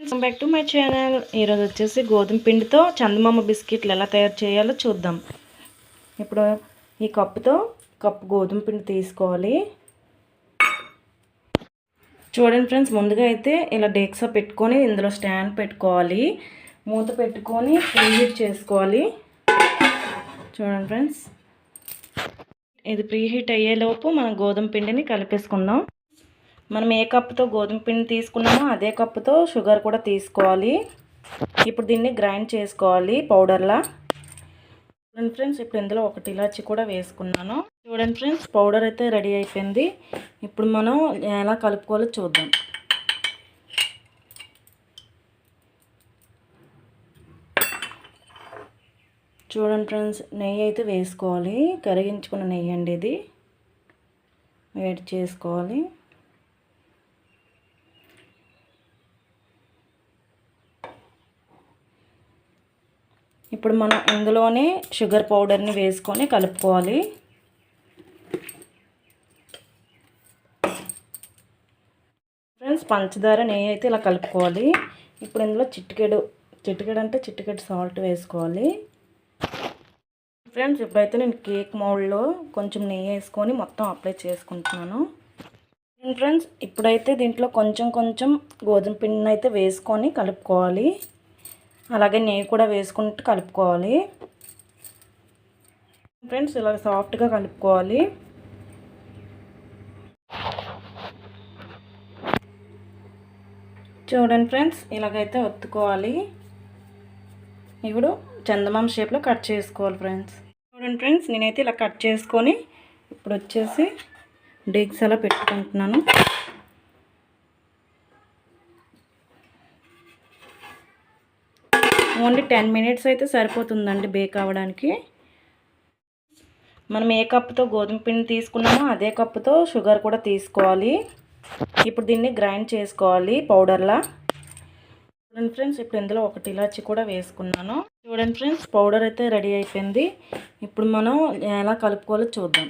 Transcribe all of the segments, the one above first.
Welcome back to my channel. ఈరోజు వచ్చేసి గోధుమ పిండితో చందమామ బిస్కెట్లు ఎలా తయారు చేయాలో చూద్దాం. ఇప్పుడు ఈ కప్పు గోధుమ పిండి తీసుకోవాలి. చూడండి ఫ్రెండ్స్, ముందుగా అయితే ఇలా డేక్సా పెట్టుకొని ఇందులో స్టాండ్ పెట్టుకోవాలి. మూత పెట్టుకొని ప్రీహీట్ చేసుకోవాలి. చూడండి ఫ్రెండ్స్, ఇది ప్రీహీట్ అయ్యేలోపు మనం గోధుమ పిండిని కలిపేసుకుందాం. మనం ఏ కప్పుతో గోధుమ పిండి తీసుకున్నామో అదే కప్పుతో షుగర్ కూడా తీసుకోవాలి. ఇప్పుడు దీన్ని గ్రైండ్ చేసుకోవాలి పౌడర్లా. చూడండి ఫ్రెండ్స్, ఇప్పుడు ఇందులో ఒకటి ఇలాచి కూడా వేసుకున్నాను. చూడండి ఫ్రెండ్స్, పౌడర్ అయితే రెడీ అయిపోయింది. ఇప్పుడు మనం ఎలా కలుపుకోవాలో చూద్దాం. చూడండి ఫ్రెండ్స్, నెయ్యి అయితే వేసుకోవాలి. కరిగించుకున్న నెయ్యి అండి, ఇది వేడి చేసుకోవాలి. ఇప్పుడు మనం ఇందులోనే షుగర్ పౌడర్ని వేసుకొని కలుపుకోవాలి. ఫ్రెండ్స్, పంచదార నెయ్యి అయితే ఇలా కలుపుకోవాలి. ఇప్పుడు ఇందులో చిటికెడు సాల్ట్ వేసుకోవాలి. ఫ్రెండ్స్, ఇప్పుడైతే నేను కేక్ మౌల్డ్లో కొంచెం నెయ్యి వేసుకొని మొత్తం అప్లై చేసుకుంటున్నాను. ఫ్రెండ్స్, ఇప్పుడైతే దీంట్లో కొంచెం గోధుమ పిండిని అయితే వేసుకొని కలుపుకోవాలి. అలాగే నెయ్యి కూడా వేసుకుంటూ కలుపుకోవాలి. ఫ్రెండ్స్, ఇలా సాఫ్ట్గా కలుపుకోవాలి. చూడండి ఫ్రెండ్స్, ఇలాగైతే ఒత్తుకోవాలి. ఇప్పుడు చందమామ షేప్లో కట్ చేసుకోవాలి. చూడండి ఫ్రెండ్స్, నేనైతే ఇలా కట్ చేసుకొని ఇప్పుడు వచ్చేసి డేక్స్ అలా పెట్టుకుంటున్నాను. ఓన్లీ 10 మినిట్స్ అయితే సరిపోతుందండి బేక్ అవ్వడానికి. మనం ఏ కప్పుతో గోధుమ పిండి తీసుకున్నామో అదే కప్పుతో షుగర్ కూడా తీసుకోవాలి. ఇప్పుడు దీన్ని గ్రైండ్ చేసుకోవాలి పౌడర్లా. చూడండి ఫ్రెండ్స్, ఇప్పుడు ఇందులో ఒకటి ఇలాచి కూడా వేసుకున్నాను. చూడండి ఫ్రెండ్స్, పౌడర్ అయితే రెడీ అయిపోయింది. ఇప్పుడు మనం ఎలా కలుపుకోవాలో చూద్దాం.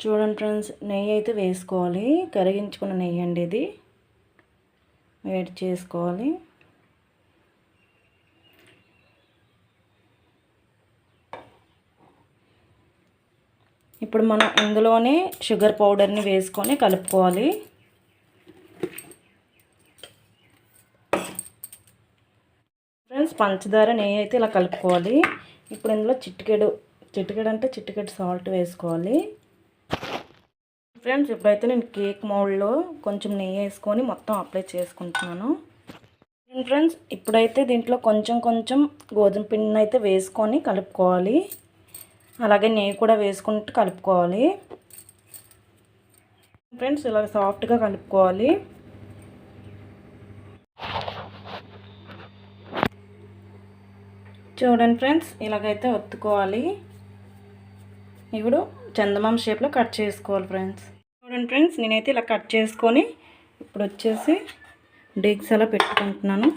చూడండి ఫ్రెండ్స్, నెయ్యి అయితే వేసుకోవాలి. కరిగించుకున్న నెయ్యి అండి, ఇది వేడి చేసుకోవాలి. ఇప్పుడు మనం ఇందులోనే షుగర్ పౌడర్ని వేసుకొని కలుపుకోవాలి. ఫ్రెండ్స్, పంచదార నెయ్యి అయితే ఇలా కలుపుకోవాలి. ఇప్పుడు ఇందులో చిటికెడు సాల్ట్ వేసుకోవాలి. ఫ్రెండ్స్, ఇప్పుడైతే నేను కేక్ మౌల్డ్లో కొంచెం నెయ్యి వేసుకొని మొత్తం అప్లై చేసుకుంటున్నాను. ఫ్రెండ్స్, ఇప్పుడైతే దీంట్లో కొంచెం గోధుమ పిండిని అయితే వేసుకొని కలుపుకోవాలి. అలాగే నెయ్యి కూడా వేసుకుంటూ కలుపుకోవాలి. ఫ్రెండ్స్, ఇలా సాఫ్ట్గా కలుపుకోవాలి. చూడండి ఫ్రెండ్స్, ఇలాగైతే ఒత్తుకోవాలి. ఇప్పుడు చందమామ షేప్లో కట్ చేసుకోవాలి. చూడండి ఫ్రెండ్స్, నేనైతే ఇలా కట్ చేసుకొని ఇప్పుడు వచ్చేసి డేక్స్ అలా పెట్టుకుంటున్నాను.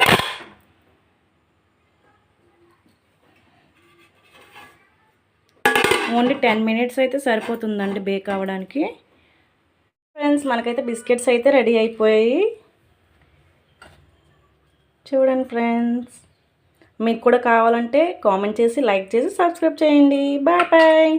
ఓన్లీ 10 మినిట్స్ అయితే సరిపోతుందండి బేక్ అవ్వడానికి. ఫ్రెండ్స్, మనకైతే బిస్కెట్స్ అయితే రెడీ అయిపోయాయి. చూడండి ఫ్రెండ్స్, మీకు కూడా కావాలంటే కామెంట్ చేసి లైక్ చేసి సబ్స్క్రైబ్ చేయండి. బాయ్.